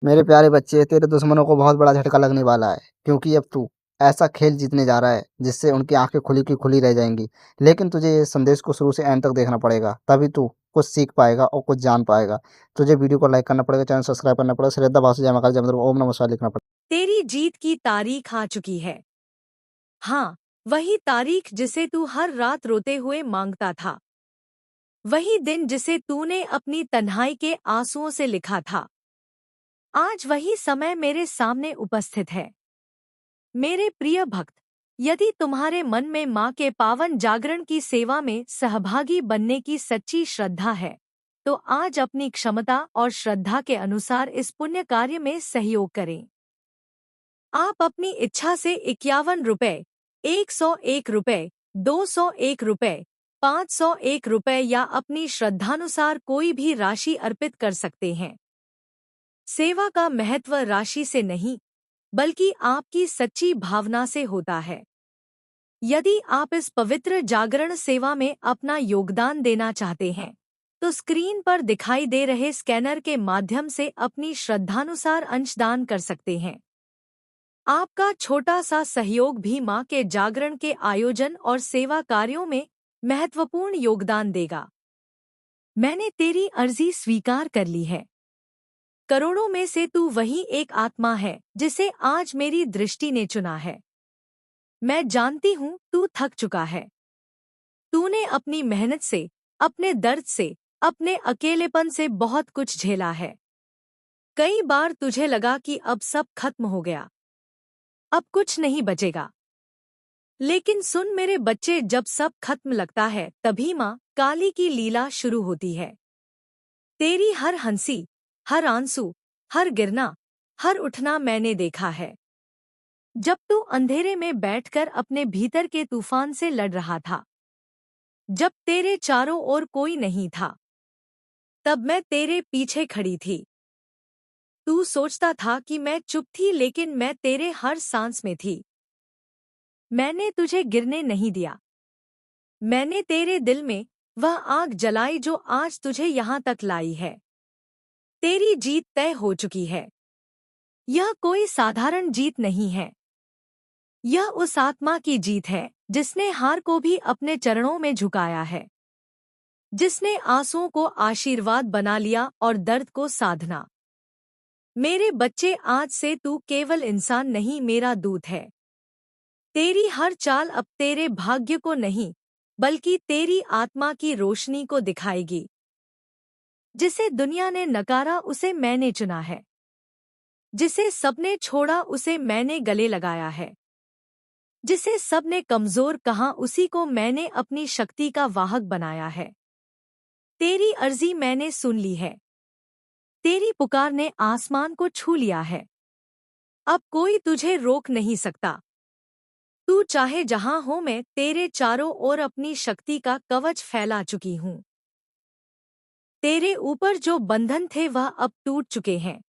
मेरे प्यारे बच्चे, तेरे दुश्मनों को बहुत बड़ा झटका लगने वाला है, क्योंकि अब तू ऐसा खेल जीतने जा रहा है जिससे उनकी आंखें खुली की खुली रह जाएंगी। लेकिन तुझे ये संदेश को शुरू से एंड तक देखना पड़ेगा, तभी तू कुछ सीख पाएगा और कुछ जान पाएगा। तुझे वीडियो को लाइक करना पड़ेगा, चैनल सब्सक्राइब करना पड़ेगा, श्रद्धा भाषा जय महाकाल जय मंत्र ओम नमः शिवाय लिखना पड़ेगा। तेरी जीत की तारीख आ चुकी है। हाँ, वही तारीख जिसे तू हर रात रोते हुए मांगता था। वही दिन जिसे तूने अपनी तन्हाई के आंसुओं से लिखा था। आज वही समय मेरे सामने उपस्थित है। मेरे प्रिय भक्त, यदि तुम्हारे मन में माँ के पावन जागरण की सेवा में सहभागी बनने की सच्ची श्रद्धा है, तो आज अपनी क्षमता और श्रद्धा के अनुसार इस पुण्य कार्य में सहयोग करें। आप अपनी इच्छा से 51 रुपए, 101 रुपए, 201 रुपए, 501 रुपए या अपनी श्रद्धानुसार कोई भी राशि अर्पित कर सकते हैं। सेवा का महत्व राशि से नहीं, बल्कि आपकी सच्ची भावना से होता है। यदि आप इस पवित्र जागरण सेवा में अपना योगदान देना चाहते हैं, तो स्क्रीन पर दिखाई दे रहे स्कैनर के माध्यम से अपनी श्रद्धानुसार अंशदान कर सकते हैं। आपका छोटा सा सहयोग भी माँ के जागरण के आयोजन और सेवा कार्यों में महत्वपूर्ण योगदान देगा। मैंने तेरी अर्जी स्वीकार कर ली है। करोड़ों में से तू वही एक आत्मा है जिसे आज मेरी दृष्टि ने चुना है। मैं जानती हूँ तू थक चुका है। तूने अपनी मेहनत से, अपने दर्द से, अपने अकेलेपन से बहुत कुछ झेला है। कई बार तुझे लगा कि अब सब खत्म हो गया, अब कुछ नहीं बचेगा। लेकिन सुन मेरे बच्चे, जब सब खत्म लगता है तभी माँ काली की लीला शुरू होती है। तेरी हर हंसी, हर आंसू, हर गिरना, हर उठना मैंने देखा है। जब तू अंधेरे में बैठकर अपने भीतर के तूफान से लड़ रहा था, जब तेरे चारों ओर कोई नहीं था, तब मैं तेरे पीछे खड़ी थी। तू सोचता था कि मैं चुप थी, लेकिन मैं तेरे हर सांस में थी। मैंने तुझे गिरने नहीं दिया। मैंने तेरे दिल में वह आग जलाई जो आज तुझे यहाँ तक लाई है। तेरी जीत तय हो चुकी है। यह कोई साधारण जीत नहीं है। यह उस आत्मा की जीत है जिसने हार को भी अपने चरणों में झुकाया है, जिसने आंसुओं को आशीर्वाद बना लिया और दर्द को साधना। मेरे बच्चे, आज से तू केवल इंसान नहीं, मेरा दूत है। तेरी हर चाल अब तेरे भाग्य को नहीं, बल्कि तेरी आत्मा की रोशनी को दिखाएगी। जिसे दुनिया ने नकारा उसे मैंने चुना है। जिसे सबने छोड़ा उसे मैंने गले लगाया है। जिसे सबने कमजोर कहा उसी को मैंने अपनी शक्ति का वाहक बनाया है। तेरी अर्जी मैंने सुन ली है। तेरी पुकार ने आसमान को छू लिया है। अब कोई तुझे रोक नहीं सकता। तू चाहे जहां हो, मैं तेरे चारों ओर अपनी शक्ति का कवच फैला चुकी हूँ। तेरे ऊपर जो बंधन थे वह अब टूट चुके हैं।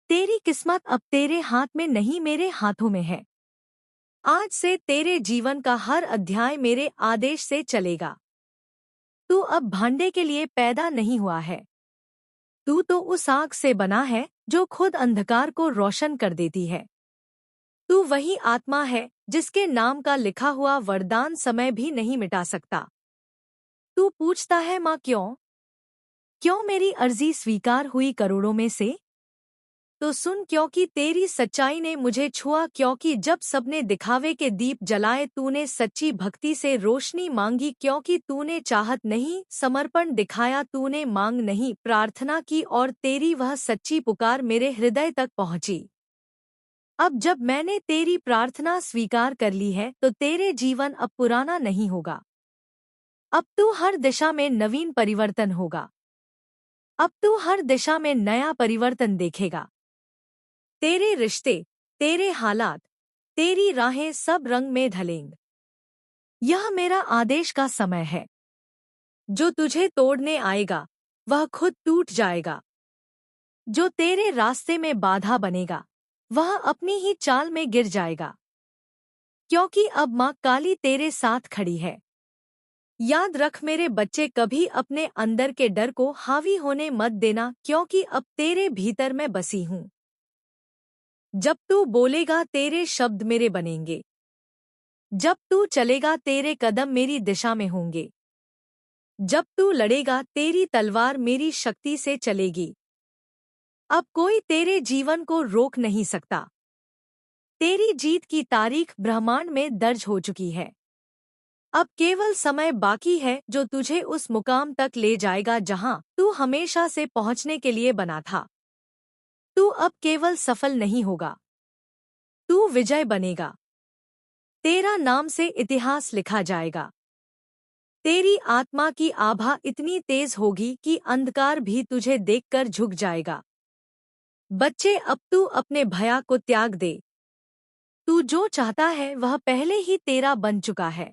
तेरी किस्मत अब तेरे हाथ में नहीं, मेरे हाथों में है। आज से तेरे जीवन का हर अध्याय मेरे आदेश से चलेगा। तू अब भांडे के लिए पैदा नहीं हुआ है। तू तो उस आग से बना है जो खुद अंधकार को रोशन कर देती है। तू वही आत्मा है जिसके नाम का लिखा हुआ वरदान समय भी नहीं मिटा सकता। तू पूछता है माँ क्यों? क्यों मेरी अर्जी स्वीकार हुई करोड़ों में से? तो सुन, क्योंकि तेरी सच्चाई ने मुझे छुआ। क्योंकि जब सबने दिखावे के दीप जलाए तूने सच्ची भक्ति से रोशनी मांगी। क्योंकि तूने चाहत नहीं, समर्पण दिखाया। तूने मांग नहीं, प्रार्थना की, और तेरी वह सच्ची पुकार मेरे हृदय तक पहुंची। अब जब मैंने तेरी प्रार्थना स्वीकार कर ली है तो तेरे जीवन अब पुराना नहीं होगा। अब तू हर दिशा में नवीन परिवर्तन होगा। अब तू हर दिशा में नया परिवर्तन देखेगा। तेरे रिश्ते, तेरे हालात, तेरी राहें सब रंग में ढलेंगे। यह मेरा आदेश का समय है। जो तुझे तोड़ने आएगा वह खुद टूट जाएगा। जो तेरे रास्ते में बाधा बनेगा वह अपनी ही चाल में गिर जाएगा। क्योंकि अब माँ काली तेरे साथ खड़ी है। याद रख मेरे बच्चे, कभी अपने अंदर के डर को हावी होने मत देना, क्योंकि अब तेरे भीतर मैं बसी हूँ। जब तू बोलेगा तेरे शब्द मेरे बनेंगे। जब तू चलेगा तेरे कदम मेरी दिशा में होंगे। जब तू लड़ेगा तेरी तलवार मेरी शक्ति से चलेगी। अब कोई तेरे जीवन को रोक नहीं सकता। तेरी जीत की तारीख ब्रह्मांड में दर्ज हो चुकी है। अब केवल समय बाकी है जो तुझे उस मुकाम तक ले जाएगा जहां तू हमेशा से पहुंचने के लिए बना था। तू अब केवल सफल नहीं होगा, तू विजय बनेगा। तेरा नाम से इतिहास लिखा जाएगा। तेरी आत्मा की आभा इतनी तेज होगी कि अंधकार भी तुझे देखकर झुक जाएगा। बच्चे, अब तू अपने भया को त्याग दे। तू जो चाहता है वह पहले ही तेरा बन चुका है।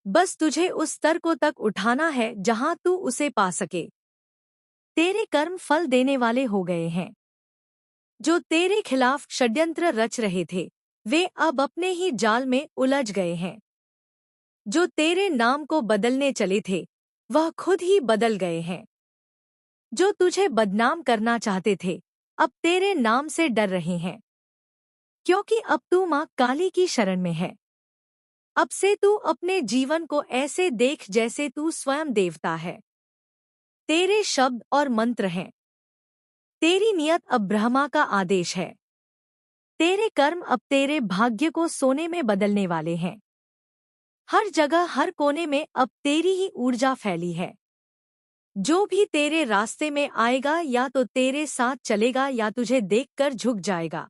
बस तुझे उस स्तर को तक उठाना है जहां तू उसे पा सके। तेरे कर्म फल देने वाले हो गए हैं। जो तेरे खिलाफ षड्यंत्र रच रहे थे, वे अब अपने ही जाल में उलझ गए हैं। जो तेरे नाम को बदलने चले थे, वह खुद ही बदल गए हैं। जो तुझे बदनाम करना चाहते थे, अब तेरे नाम से डर रहे हैं, क्योंकि अब तू मां काली की शरण में है। अब से तू अपने जीवन को ऐसे देख जैसे तू स्वयं देवता है। तेरे शब्द और मंत्र हैं। तेरी नियत अब ब्रह्मा का आदेश है। तेरे कर्म अब तेरे भाग्य को सोने में बदलने वाले हैं। हर जगह, हर कोने में अब तेरी ही ऊर्जा फैली है। जो भी तेरे रास्ते में आएगा या तो तेरे साथ चलेगा या तुझे देखकर झुक जाएगा।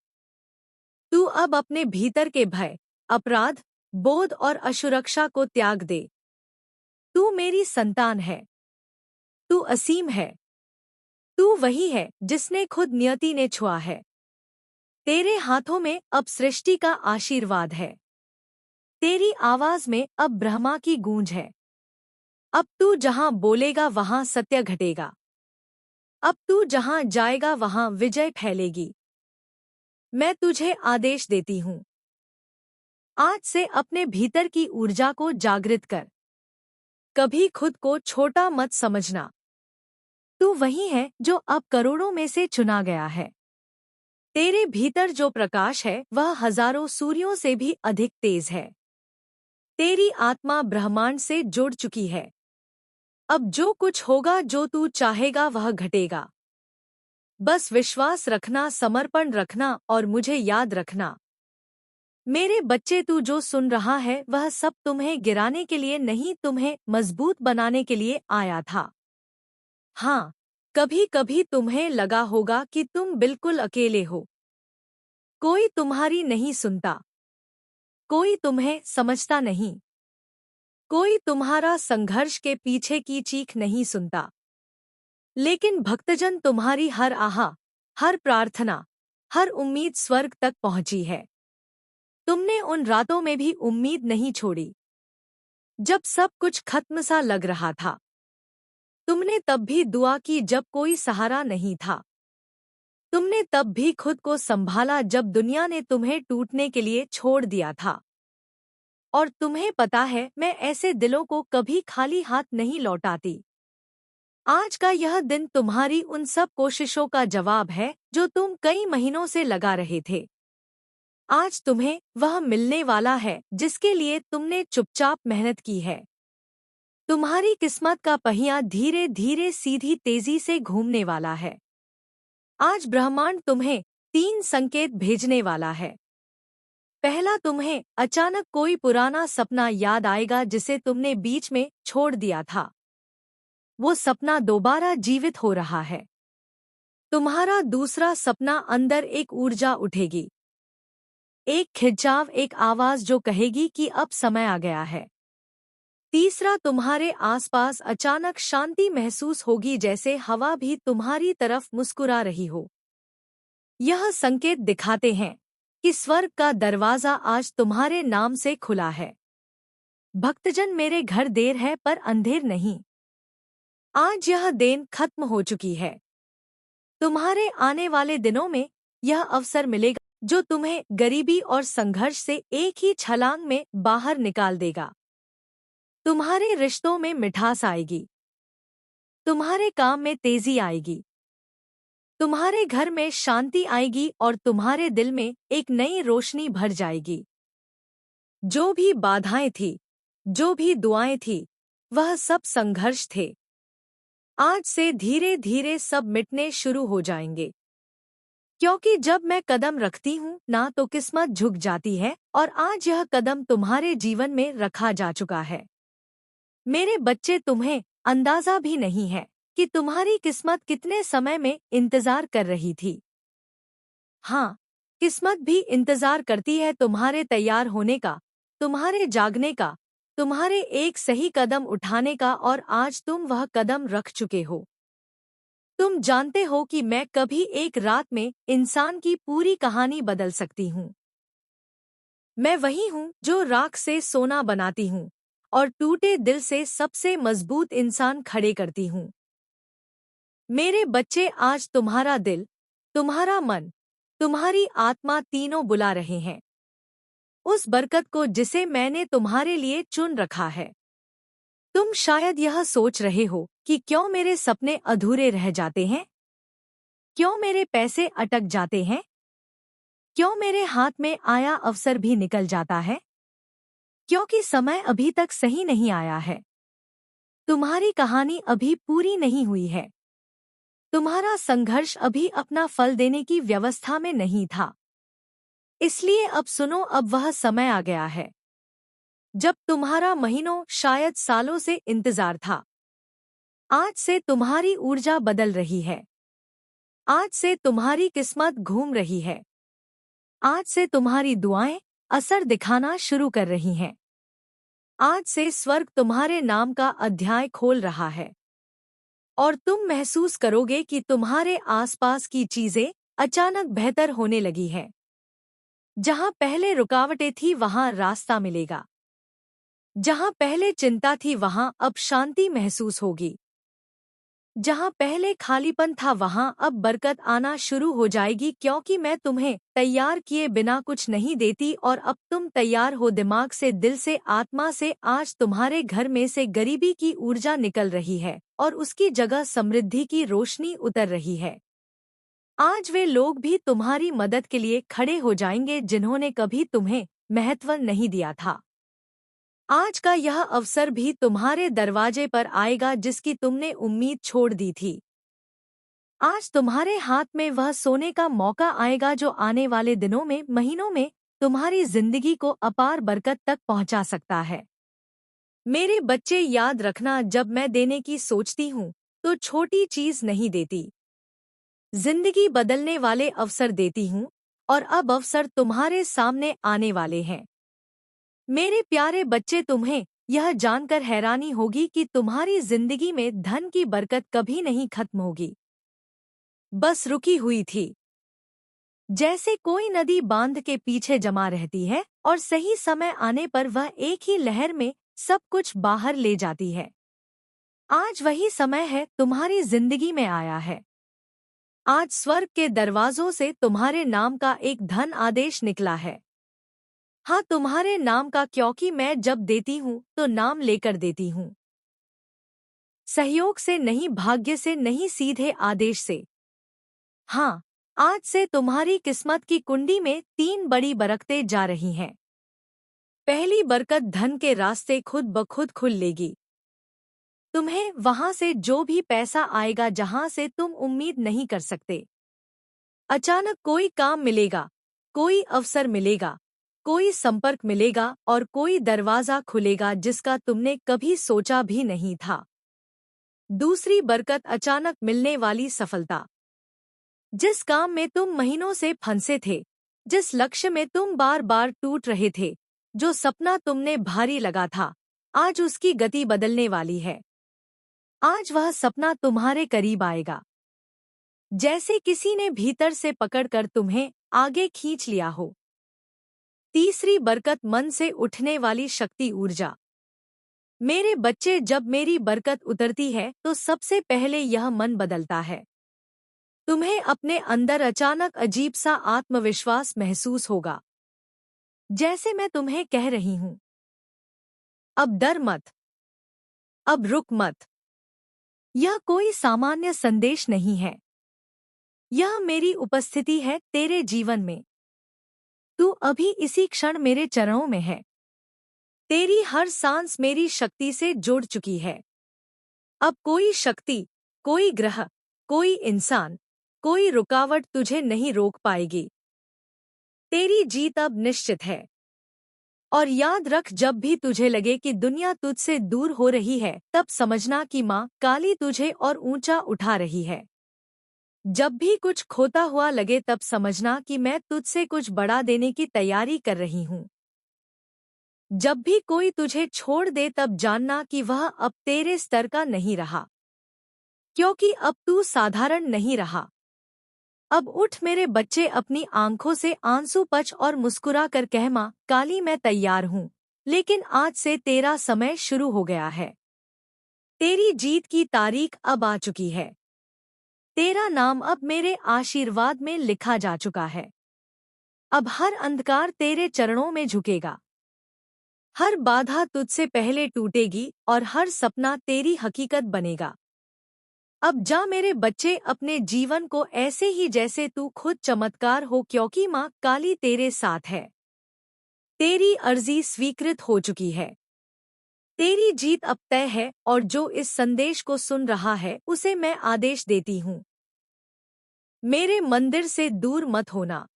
तू अब अपने भीतर के भय, अपराध बोध और असुरक्षा को त्याग दे। तू मेरी संतान है। तू असीम है। तू वही है जिसने खुद नियति ने छुआ है। तेरे हाथों में अब सृष्टि का आशीर्वाद है। तेरी आवाज में अब ब्रह्मा की गूंज है। अब तू जहां बोलेगा वहां सत्य घटेगा। अब तू जहां जाएगा वहां विजय फैलेगी। मैं तुझे आदेश देती हूँ, आज से अपने भीतर की ऊर्जा को जागृत कर। कभी खुद को छोटा मत समझना। तू वही है जो अब करोड़ों में से चुना गया है। तेरे भीतर जो प्रकाश है वह हजारों सूर्यों से भी अधिक तेज है। तेरी आत्मा ब्रह्मांड से जुड़ चुकी है। अब जो कुछ होगा, जो तू चाहेगा वह घटेगा। बस विश्वास रखना, समर्पण रखना और मुझे याद रखना। मेरे बच्चे, तू जो सुन रहा है वह सब तुम्हें गिराने के लिए नहीं, तुम्हें मजबूत बनाने के लिए आया था। हाँ, कभी कभी तुम्हें लगा होगा कि तुम बिल्कुल अकेले हो। कोई तुम्हारी नहीं सुनता। कोई तुम्हें समझता नहीं। कोई तुम्हारा संघर्ष के पीछे की चीख नहीं सुनता। लेकिन भक्तजन, तुम्हारी हर आहा, हर प्रार्थना, हर उम्मीद स्वर्ग तक पहुंची है। तुमने उन रातों में भी उम्मीद नहीं छोड़ी, जब सब कुछ खत्म सा लग रहा था। तुमने तब भी दुआ की जब कोई सहारा नहीं था। तुमने तब भी खुद को संभाला जब दुनिया ने तुम्हें टूटने के लिए छोड़ दिया था। और तुम्हें पता है, मैं ऐसे दिलों को कभी खाली हाथ नहीं लौटाती। आज का यह दिन तुम्हारी उन सब कोशिशों का जवाब है जो तुम कई महीनों से लगा रहे थे। आज तुम्हें वह मिलने वाला है जिसके लिए तुमने चुपचाप मेहनत की है। तुम्हारी किस्मत का पहिया धीरे धीरे सीधी तेजी से घूमने वाला है। आज ब्रह्मांड तुम्हें 3 संकेत भेजने वाला है। पहला, तुम्हें अचानक कोई पुराना सपना याद आएगा जिसे तुमने बीच में छोड़ दिया था। वो सपना दोबारा जीवित हो रहा है। तुम्हारा दूसरा सपना, अंदर एक ऊर्जा उठेगी, एक खिंचाव, एक आवाज जो कहेगी कि अब समय आ गया है। तीसरा, तुम्हारे आसपास अचानक शांति महसूस होगी, जैसे हवा भी तुम्हारी तरफ मुस्कुरा रही हो। यह संकेत दिखाते हैं कि स्वर्ग का दरवाजा आज तुम्हारे नाम से खुला है। भक्तजन, मेरे घर देर है पर अंधेर नहीं। आज यह देन खत्म हो चुकी है। तुम्हारे आने वाले दिनों में यह अवसर मिलेगा जो तुम्हें गरीबी और संघर्ष से एक ही छलांग में बाहर निकाल देगा। तुम्हारे रिश्तों में मिठास आएगी। तुम्हारे काम में तेजी आएगी। तुम्हारे घर में शांति आएगी और तुम्हारे दिल में एक नई रोशनी भर जाएगी। जो भी बाधाएं थी, जो भी दुआएं थी, वह सब संघर्ष थे। आज से धीरे धीरे सब मिटने शुरू हो जाएंगे। क्योंकि जब मैं कदम रखती हूँ ना तो किस्मत झुक जाती है, और आज यह कदम तुम्हारे जीवन में रखा जा चुका है। मेरे बच्चे, तुम्हें अंदाजा भी नहीं है कि तुम्हारी किस्मत कितने समय में इंतजार कर रही थी। हाँ, किस्मत भी इंतजार करती है तुम्हारे तैयार होने का, तुम्हारे जागने का, तुम्हारे एक सही कदम उठाने का, और आज तुम वह कदम रख चुके हो। तुम जानते हो कि मैं कभी एक रात में इंसान की पूरी कहानी बदल सकती हूँ। मैं वही हूँ जो राख से सोना बनाती हूँ और टूटे दिल से सबसे मजबूत इंसान खड़े करती हूँ। मेरे बच्चे, आज तुम्हारा दिल, तुम्हारा मन, तुम्हारी आत्मा तीनों बुला रहे हैं उस बरकत को जिसे मैंने तुम्हारे लिए चुन रखा है। तुम शायद यह सोच रहे हो कि क्यों मेरे सपने अधूरे रह जाते हैं, क्यों मेरे पैसे अटक जाते हैं, क्यों मेरे हाथ में आया अवसर भी निकल जाता है, क्योंकि समय अभी तक सही नहीं आया है। तुम्हारी कहानी अभी पूरी नहीं हुई है। तुम्हारा संघर्ष अभी अपना फल देने की व्यवस्था में नहीं था। इसलिए अब सुनो, अब वह समय आ गया है जब तुम्हारा महीनों, शायद सालों से इंतजार था। आज से तुम्हारी ऊर्जा बदल रही है। आज से तुम्हारी किस्मत घूम रही है। आज से तुम्हारी दुआएं असर दिखाना शुरू कर रही हैं। आज से स्वर्ग तुम्हारे नाम का अध्याय खोल रहा है और तुम महसूस करोगे कि तुम्हारे आसपास की चीजें अचानक बेहतर होने लगी हैं। जहां पहले रुकावटें थी वहां रास्ता मिलेगा। जहां पहले चिंता थी वहां अब शांति महसूस होगी। जहां पहले खालीपन था वहां अब बरकत आना शुरू हो जाएगी, क्योंकि मैं तुम्हें तैयार किए बिना कुछ नहीं देती और अब तुम तैयार हो, दिमाग से, दिल से, आत्मा से। आज तुम्हारे घर में से गरीबी की ऊर्जा निकल रही है और उसकी जगह समृद्धि की रोशनी उतर रही है। आज वे लोग भी तुम्हारी मदद के लिए खड़े हो जाएंगे जिन्होंने कभी तुम्हें महत्व नहीं दिया था। आज का यह अवसर भी तुम्हारे दरवाजे पर आएगा जिसकी तुमने उम्मीद छोड़ दी थी। आज तुम्हारे हाथ में वह सोने का मौका आएगा जो आने वाले दिनों में, महीनों में तुम्हारी जिंदगी को अपार बरकत तक पहुंचा सकता है। मेरे बच्चे, याद रखना, जब मैं देने की सोचती हूँ तो छोटी चीज नहीं देती, जिंदगी बदलने वाले अवसर देती हूँ, और अब अवसर तुम्हारे सामने आने वाले हैं। मेरे प्यारे बच्चे, तुम्हें यह जानकर हैरानी होगी कि तुम्हारी जिंदगी में धन की बरकत कभी नहीं खत्म होगी, बस रुकी हुई थी। जैसे कोई नदी बांध के पीछे जमा रहती है और सही समय आने पर वह एक ही लहर में सब कुछ बाहर ले जाती है। आज वही समय है तुम्हारी जिंदगी में आया है। आज स्वर्ग के दरवाजों से तुम्हारे नाम का एक धन आदेश निकला है। हाँ, तुम्हारे नाम का, क्योंकि मैं जब देती हूँ तो नाम लेकर देती हूँ। सहयोग से नहीं, भाग्य से नहीं, सीधे आदेश से। हाँ, आज से तुम्हारी किस्मत की कुंडी में 3 बड़ी बरकतें जा रही हैं। पहली बरकत, धन के रास्ते खुद ब खुद खुल लेगी। तुम्हें वहां से जो भी पैसा आएगा जहां से तुम उम्मीद नहीं कर सकते। अचानक कोई काम मिलेगा, कोई अवसर मिलेगा, कोई संपर्क मिलेगा और कोई दरवाजा खुलेगा जिसका तुमने कभी सोचा भी नहीं था। दूसरी बरकत, अचानक मिलने वाली सफलता। जिस काम में तुम महीनों से फंसे थे, जिस लक्ष्य में तुम बार बार टूट रहे थे, जो सपना तुमने भारी लगा था, आज उसकी गति बदलने वाली है। आज वह सपना तुम्हारे करीब आएगा, जैसे किसी ने भीतर से पकड़कर तुम्हें आगे खींच लिया हो। तीसरी बरकत, मन से उठने वाली शक्ति, ऊर्जा। मेरे बच्चे, जब मेरी बरकत उतरती है तो सबसे पहले यह मन बदलता है। तुम्हें अपने अंदर अचानक अजीब सा आत्मविश्वास महसूस होगा, जैसे मैं तुम्हें कह रही हूँ, अब डर मत, अब रुक मत। यह कोई सामान्य संदेश नहीं है। यह मेरी उपस्थिति है तेरे जीवन में। तू अभी इसी क्षण मेरे चरणों में है। तेरी हर सांस मेरी शक्ति से जुड़ चुकी है। अब कोई शक्ति, कोई ग्रह, कोई इंसान, कोई रुकावट तुझे नहीं रोक पाएगी। तेरी जीत अब निश्चित है। और याद रख, जब भी तुझे लगे कि दुनिया तुझसे दूर हो रही है, तब समझना कि माँ काली तुझे और ऊंचा उठा रही है। जब भी कुछ खोता हुआ लगे, तब समझना कि मैं तुझसे कुछ बड़ा देने की तैयारी कर रही हूँ। जब भी कोई तुझे छोड़ दे, तब जानना कि वह अब तेरे स्तर का नहीं रहा, क्योंकि अब तू साधारण नहीं रहा। अब उठ मेरे बच्चे, अपनी आंखों से आंसू पच और मुस्कुरा कर कह, माँ काली मैं तैयार हूँ, लेकिन आज से तेरा समय शुरू हो गया है। तेरी जीत की तारीख अब आ चुकी है। तेरा नाम अब मेरे आशीर्वाद में लिखा जा चुका है। अब हर अंधकार तेरे चरणों में झुकेगा, हर बाधा तुझसे पहले टूटेगी और हर सपना तेरी हकीकत बनेगा। अब जा मेरे बच्चे, अपने जीवन को ऐसे ही जैसे तू खुद चमत्कार हो, क्योंकि माँ काली तेरे साथ है। तेरी अर्जी स्वीकृत हो चुकी है। तेरी जीत अब तय है, और जो इस संदेश को सुन रहा है उसे मैं आदेश देती हूँ, मेरे मंदिर से दूर मत होना।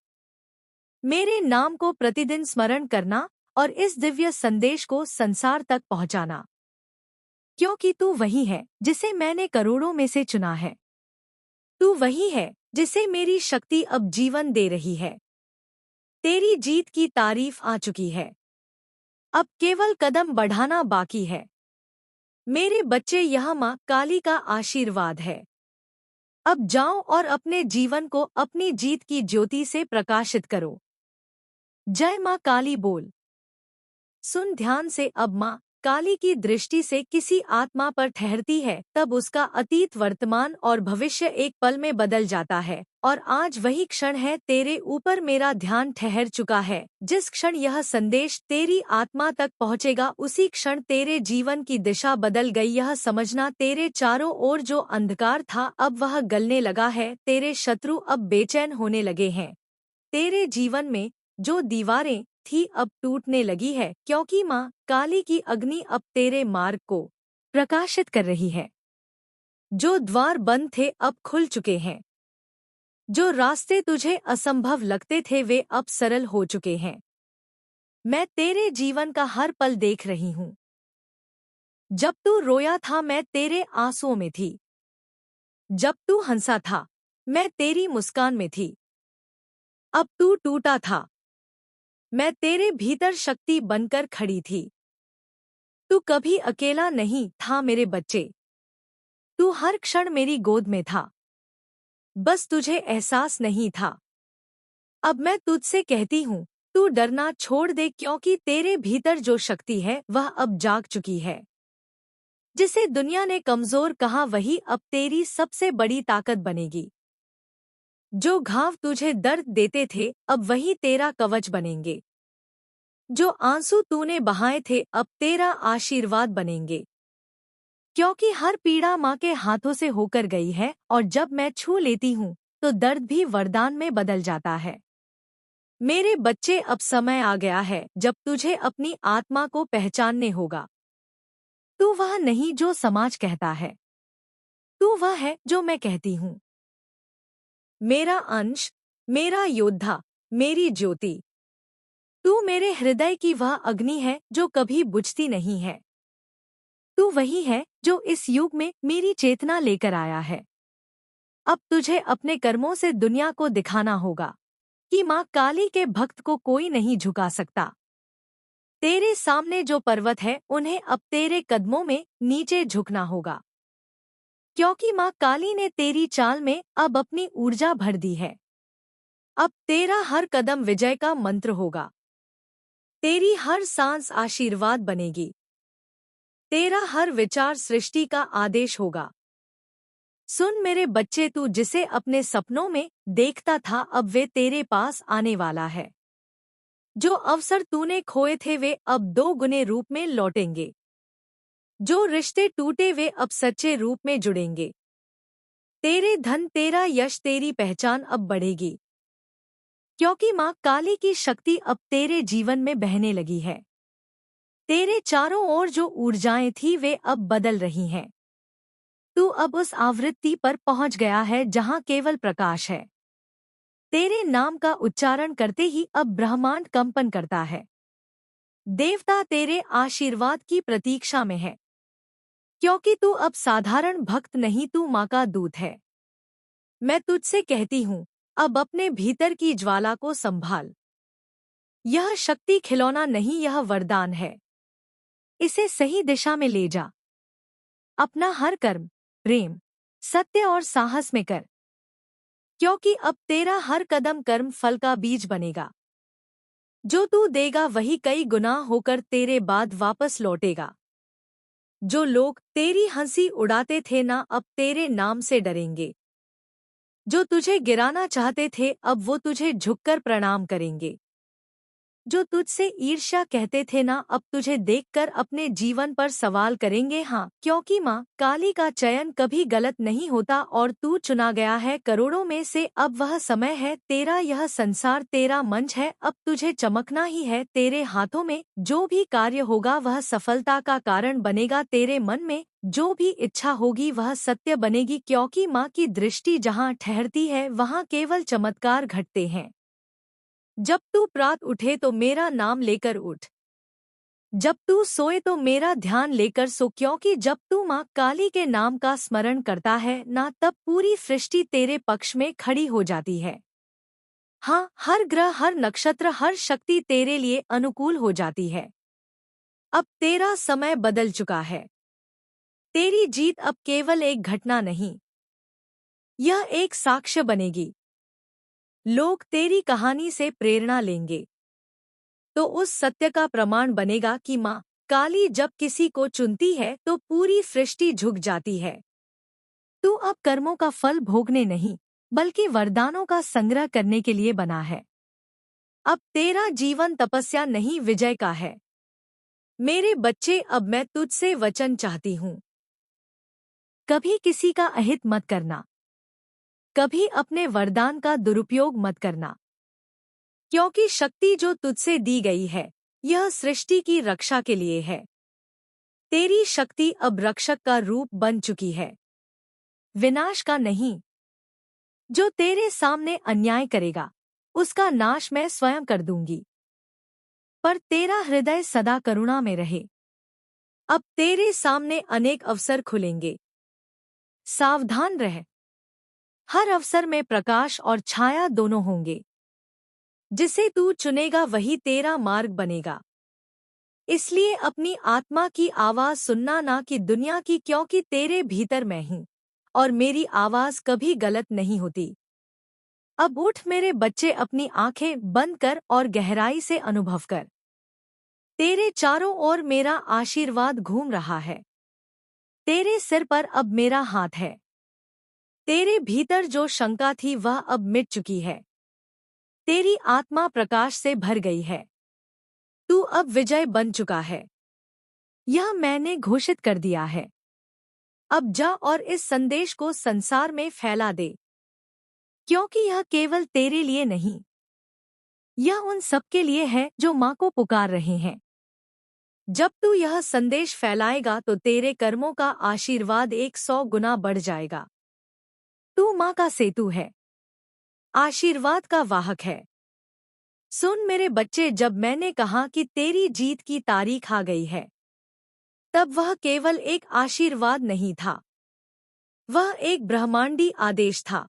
मेरे नाम को प्रतिदिन स्मरण करना और इस दिव्य संदेश को संसार तक पहुंचाना, क्योंकि तू वही है जिसे मैंने करोड़ों में से चुना है। तू वही है जिसे मेरी शक्ति अब जीवन दे रही है। तेरी जीत की तारीफ आ चुकी है। अब केवल कदम बढ़ाना बाकी है। मेरे बच्चे, यह माँ काली का आशीर्वाद है। अब जाओ और अपने जीवन को अपनी जीत की ज्योति से प्रकाशित करो। जय माँ काली बोल। सुन ध्यान से, अब माँ काली की दृष्टि से किसी आत्मा पर ठहरती है, तब उसका अतीत, वर्तमान और भविष्य एक पल में बदल जाता है। और आज वही क्षण है, तेरे ऊपर मेरा ध्यान ठहर चुका है। जिस क्षण यह संदेश तेरी आत्मा तक पहुँचेगा, उसी क्षण तेरे जीवन की दिशा बदल गई। यह समझना, तेरे चारों ओर जो अंधकार था अब वह गलने लगा है। तेरे शत्रु अब बेचैन होने लगे हैं। तेरे जीवन में जो दीवारें थी अब टूटने लगी है, क्योंकि माँ काली की अग्नि अब तेरे मार्ग को प्रकाशित कर रही है। जो द्वार बंद थे अब खुल चुके हैं। जो रास्ते तुझे असंभव लगते थे वे अब सरल हो चुके हैं। मैं तेरे जीवन का हर पल देख रही हूँ। जब तू रोया था मैं तेरे आंसुओं में थी। जब तू हंसा था मैं तेरी मुस्कान में थी। अब तू टूटा था, मैं तेरे भीतर शक्ति बनकर खड़ी थी। तू कभी अकेला नहीं था मेरे बच्चे। तू हर क्षण मेरी गोद में था, बस तुझे एहसास नहीं था। अब मैं तुझसे कहती हूँ, तू डरना छोड़ दे, क्योंकि तेरे भीतर जो शक्ति है वह अब जाग चुकी है। जिसे दुनिया ने कमजोर कहा, वही अब तेरी सबसे बड़ी ताकत बनेगी। जो घाव तुझे दर्द देते थे अब वही तेरा कवच बनेंगे। जो आंसू तूने बहाए थे अब तेरा आशीर्वाद बनेंगे, क्योंकि हर पीड़ा माँ के हाथों से होकर गई है, और जब मैं छू लेती हूँ तो दर्द भी वरदान में बदल जाता है। मेरे बच्चे, अब समय आ गया है जब तुझे अपनी आत्मा को पहचानने होगा। तू वह नहीं जो समाज कहता है, तू वह है जो मैं कहती हूँ। मेरा अंश, मेरा योद्धा, मेरी ज्योति। तू मेरे हृदय की वह अग्नि है जो कभी बुझती नहीं है। तू वही है जो इस युग में मेरी चेतना लेकर आया है। अब तुझे अपने कर्मों से दुनिया को दिखाना होगा कि माँ काली के भक्त को कोई नहीं झुका सकता। तेरे सामने जो पर्वत है उन्हें अब तेरे कदमों में नीचे झुकना होगा, क्योंकि माँ काली ने तेरी चाल में अब अपनी ऊर्जा भर दी है। अब तेरा हर कदम विजय का मंत्र होगा। तेरी हर सांस आशीर्वाद बनेगी। तेरा हर विचार सृष्टि का आदेश होगा। सुन मेरे बच्चे, तू जिसे अपने सपनों में देखता था अब वे तेरे पास आने वाला है। जो अवसर तूने खोए थे वे अब 2 गुने रूप में लौटेंगे। जो रिश्ते टूटे वे अब सच्चे रूप में जुड़ेंगे। तेरे धन, तेरा यश, तेरी पहचान अब बढ़ेगी, क्योंकि माँ काली की शक्ति अब तेरे जीवन में बहने लगी है। तेरे चारों ओर जो ऊर्जाएं थी वे अब बदल रही हैं। तू अब उस आवृत्ति पर पहुंच गया है जहां केवल प्रकाश है। तेरे नाम का उच्चारण करते ही अब ब्रह्मांड कंपन करता है। देवता तेरे आशीर्वाद की प्रतीक्षा में है, क्योंकि तू अब साधारण भक्त नहीं, तू माँ का दूत है। मैं तुझसे कहती हूँ, अब अपने भीतर की ज्वाला को संभाल। यह शक्ति खिलौना नहीं, यह वरदान है। इसे सही दिशा में ले जा। अपना हर कर्म प्रेम, सत्य और साहस में कर, क्योंकि अब तेरा हर कदम कर्म फल का बीज बनेगा। जो तू देगा वही कई गुना होकर तेरे बाद वापस लौटेगा। जो लोग तेरी हंसी उड़ाते थे ना, अब तेरे नाम से डरेंगे। जो तुझे गिराना चाहते थे अब वो तुझे झुककर प्रणाम करेंगे। जो तुझसे ईर्ष्या कहते थे ना, अब तुझे देखकर अपने जीवन पर सवाल करेंगे। हाँ, क्योंकि माँ काली का चयन कभी गलत नहीं होता और तू चुना गया है करोड़ों में से। अब वह समय है, तेरा यह संसार तेरा मंच है, अब तुझे चमकना ही है। तेरे हाथों में जो भी कार्य होगा वह सफलता का कारण बनेगा। तेरे मन में जो भी इच्छा होगी वह सत्य बनेगी, क्योंकि माँ की दृष्टि जहाँ ठहरती है वहाँ केवल चमत्कार घटते हैं। जब तू प्रात उठे तो मेरा नाम लेकर उठ। जब तू सोए तो मेरा ध्यान लेकर सो, क्योंकि जब तू माँ काली के नाम का स्मरण करता है ना, तब पूरी सृष्टि तेरे पक्ष में खड़ी हो जाती है। हाँ, हर ग्रह, हर नक्षत्र, हर शक्ति तेरे लिए अनुकूल हो जाती है। अब तेरा समय बदल चुका है। तेरी जीत अब केवल एक घटना नहीं, यह एक साक्ष्य बनेगी। लोग तेरी कहानी से प्रेरणा लेंगे तो उस सत्य का प्रमाण बनेगा कि माँ काली जब किसी को चुनती है तो पूरी सृष्टि झुक जाती है। तू अब कर्मों का फल भोगने नहीं, बल्कि वरदानों का संग्रह करने के लिए बना है। अब तेरा जीवन तपस्या नहीं, विजय का है। मेरे बच्चे, अब मैं तुझसे वचन चाहती हूँ। कभी किसी का अहित मत करना, कभी अपने वरदान का दुरुपयोग मत करना, क्योंकि शक्ति जो तुझसे दी गई है यह सृष्टि की रक्षा के लिए है। तेरी शक्ति अब रक्षक का रूप बन चुकी है, विनाश का नहीं। जो तेरे सामने अन्याय करेगा उसका नाश मैं स्वयं कर दूंगी, पर तेरा हृदय सदा करुणा में रहे। अब तेरे सामने अनेक अवसर खुलेंगे, सावधान रह। हर अवसर में प्रकाश और छाया दोनों होंगे। जिसे तू चुनेगा वही तेरा मार्ग बनेगा। इसलिए अपनी आत्मा की आवाज सुनना, ना कि दुनिया की, क्योंकि तेरे भीतर मैं हूँ और मेरी आवाज कभी गलत नहीं होती। अब उठ मेरे बच्चे, अपनी आंखें बंद कर और गहराई से अनुभव कर। तेरे चारों ओर मेरा आशीर्वाद घूम रहा है। तेरे सिर पर अब मेरा हाथ है। तेरे भीतर जो शंका थी वह अब मिट चुकी है। तेरी आत्मा प्रकाश से भर गई है। तू अब विजय बन चुका है। यह मैंने घोषित कर दिया है। अब जा और इस संदेश को संसार में फैला दे, क्योंकि यह केवल तेरे लिए नहीं, यह उन सबके लिए है जो माँ को पुकार रहे हैं। जब तू यह संदेश फैलाएगा तो तेरे कर्मों का आशीर्वाद 100 गुना बढ़ जाएगा। तू माँ का सेतु है, आशीर्वाद का वाहक है। सुन मेरे बच्चे, जब मैंने कहा कि तेरी जीत की तारीख आ गई है, तब वह केवल एक आशीर्वाद नहीं था, वह एक ब्रह्मांडी आदेश था।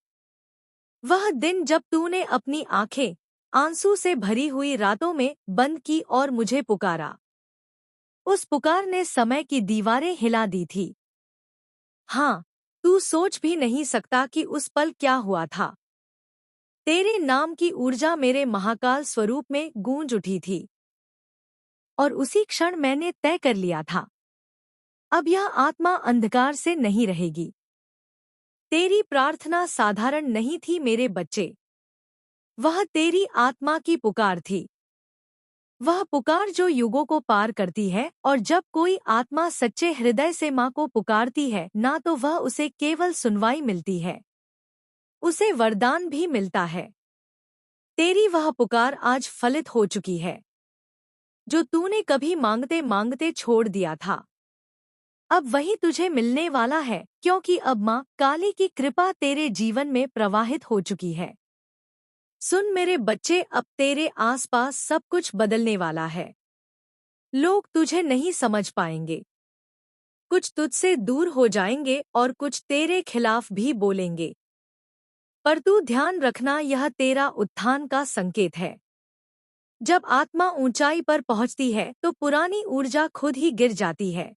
वह दिन जब तूने अपनी आंखें आंसू से भरी हुई रातों में बंद की और मुझे पुकारा, उस पुकार ने समय की दीवारें हिला दी थी। हाँ, तू सोच भी नहीं सकता कि उस पल क्या हुआ था। तेरे नाम की ऊर्जा मेरे महाकाल स्वरूप में गूंज उठी थी और उसी क्षण मैंने तय कर लिया था, अब यह आत्मा अंधकार से नहीं रहेगी। तेरी प्रार्थना साधारण नहीं थी मेरे बच्चे, वह तेरी आत्मा की पुकार थी। वह पुकार जो युगों को पार करती है, और जब कोई आत्मा सच्चे हृदय से माँ को पुकारती है, ना तो वह उसे केवल सुनवाई मिलती है, उसे वरदान भी मिलता है। तेरी वह पुकार आज फलित हो चुकी है, जो तूने कभी मांगते मांगते छोड़ दिया था। अब वही तुझे मिलने वाला है, क्योंकि अब माँ काली की कृपा तेरे जीवन में प्रवाहित हो चुकी है। सुन मेरे बच्चे, अब तेरे आसपास सब कुछ बदलने वाला है। लोग तुझे नहीं समझ पाएंगे, कुछ तुझसे दूर हो जाएंगे और कुछ तेरे खिलाफ भी बोलेंगे। पर तू ध्यान रखना, यह तेरा उत्थान का संकेत है। जब आत्मा ऊंचाई पर पहुंचती है तो पुरानी ऊर्जा खुद ही गिर जाती है।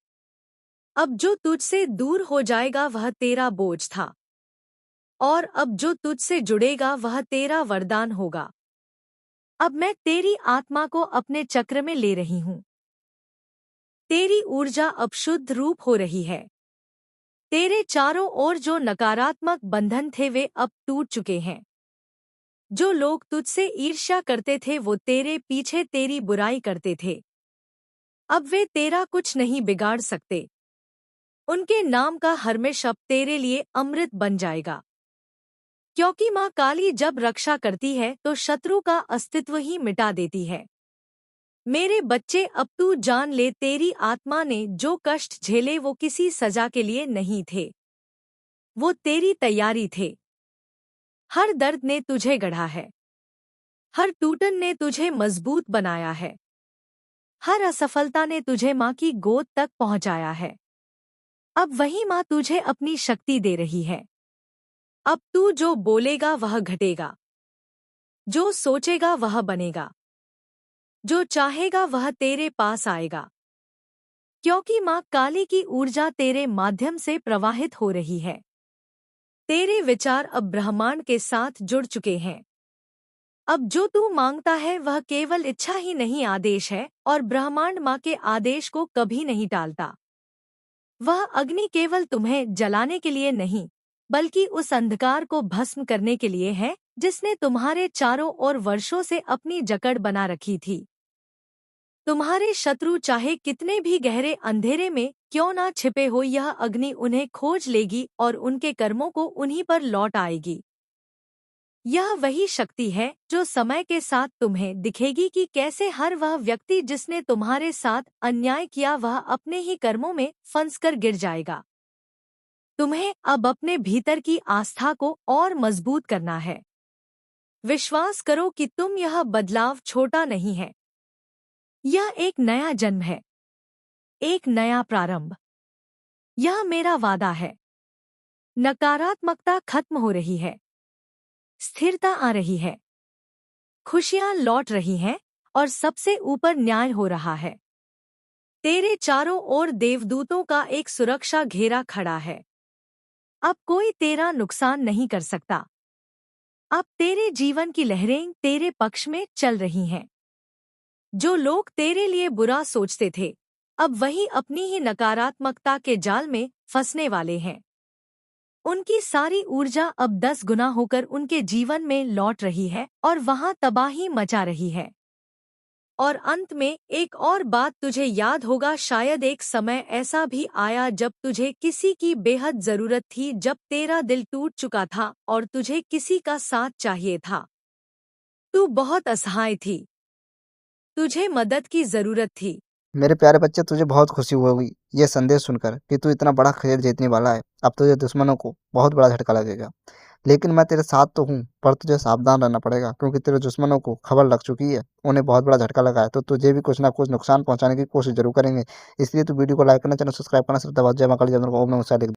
अब जो तुझसे दूर हो जाएगा वह तेरा बोझ था, और अब जो तुझसे जुड़ेगा वह तेरा वरदान होगा। अब मैं तेरी आत्मा को अपने चक्र में ले रही हूँ। तेरी ऊर्जा अब शुद्ध रूप हो रही है। तेरे चारों ओर जो नकारात्मक बंधन थे वे अब टूट चुके हैं। जो लोग तुझसे ईर्ष्या करते थे, वो तेरे पीछे तेरी बुराई करते थे, अब वे तेरा कुछ नहीं बिगाड़ सकते। उनके नाम का हरमेश अब तेरे लिए अमृत बन जाएगा। क्योंकि माँ काली जब रक्षा करती है तो शत्रु का अस्तित्व ही मिटा देती है। मेरे बच्चे, अब तू जान ले, तेरी आत्मा ने जो कष्ट झेले वो किसी सजा के लिए नहीं थे, वो तेरी तैयारी थे। हर दर्द ने तुझे गढ़ा है, हर टूटन ने तुझे मजबूत बनाया है, हर असफलता ने तुझे माँ की गोद तक पहुँचाया है। अब वही माँ तुझे अपनी शक्ति दे रही है। अब तू जो बोलेगा वह घटेगा, जो सोचेगा वह बनेगा, जो चाहेगा वह तेरे पास आएगा। क्योंकि माँ काली की ऊर्जा तेरे माध्यम से प्रवाहित हो रही है। तेरे विचार अब ब्रह्मांड के साथ जुड़ चुके हैं। अब जो तू मांगता है वह केवल इच्छा ही नहीं, आदेश है, और ब्रह्मांड माँ के आदेश को कभी नहीं टालता। वह अग्नि केवल तुम्हें जलाने के लिए नहीं, बल्कि उस अंधकार को भस्म करने के लिए है जिसने तुम्हारे चारों ओर वर्षों से अपनी जकड़ बना रखी थी। तुम्हारे शत्रु चाहे कितने भी गहरे अंधेरे में क्यों ना छिपे हो, यह अग्नि उन्हें खोज लेगी और उनके कर्मों को उन्हीं पर लौट आएगी। यह वही शक्ति है जो समय के साथ तुम्हें दिखेगी कि कैसे हर वह व्यक्ति जिसने तुम्हारे साथ अन्याय किया वह अपने ही कर्मों में फंसकर गिर जाएगा। तुम्हें अब अपने भीतर की आस्था को और मजबूत करना है। विश्वास करो कि यह बदलाव छोटा नहीं है, यह एक नया जन्म है, एक नया प्रारंभ। यह मेरा वादा है। नकारात्मकता खत्म हो रही है, स्थिरता आ रही है, खुशियां लौट रही हैं, और सबसे ऊपर न्याय हो रहा है। तेरे चारों ओर देवदूतों का एक सुरक्षा घेरा खड़ा है। अब कोई तेरा नुकसान नहीं कर सकता। अब तेरे जीवन की लहरें तेरे पक्ष में चल रही हैं। जो लोग तेरे लिए बुरा सोचते थे, अब वही अपनी ही नकारात्मकता के जाल में फंसने वाले हैं। उनकी सारी ऊर्जा अब 10 गुना होकर उनके जीवन में लौट रही है और वहां तबाही मचा रही है। और अंत में एक और बात तुझे याद होगा, शायद एक समय ऐसा भी आया जब तुझे किसी की बेहद जरूरत थी, जब तेरा दिल टूट चुका था और तुझे किसी का साथ चाहिए था। तू बहुत असहाय थी, तुझे मदद की जरूरत थी। मेरे प्यारे बच्चे, तुझे बहुत खुशी होगी ये संदेश सुनकर कि तू इतना बड़ा खेल जीतने वाला है। अब तुझे दुश्मनों को बहुत बड़ा झटका लगेगा, लेकिन मैं तेरे साथ तो हूँ, पर तुझे सावधान रहना पड़ेगा क्योंकि तेरे दुश्मनों को खबर लग चुकी है। उन्हें बहुत बड़ा झटका लगा है, तो तुझे भी कुछ ना कुछ नुकसान पहुंचाने की कोशिश जरूर करेंगे। इसलिए तू वीडियो को लाइक करना, चैनल सब्सक्राइब करना, सिर्फ दबा जय मां काली, चंद्र को ओम नमः शिवाय लिख दे।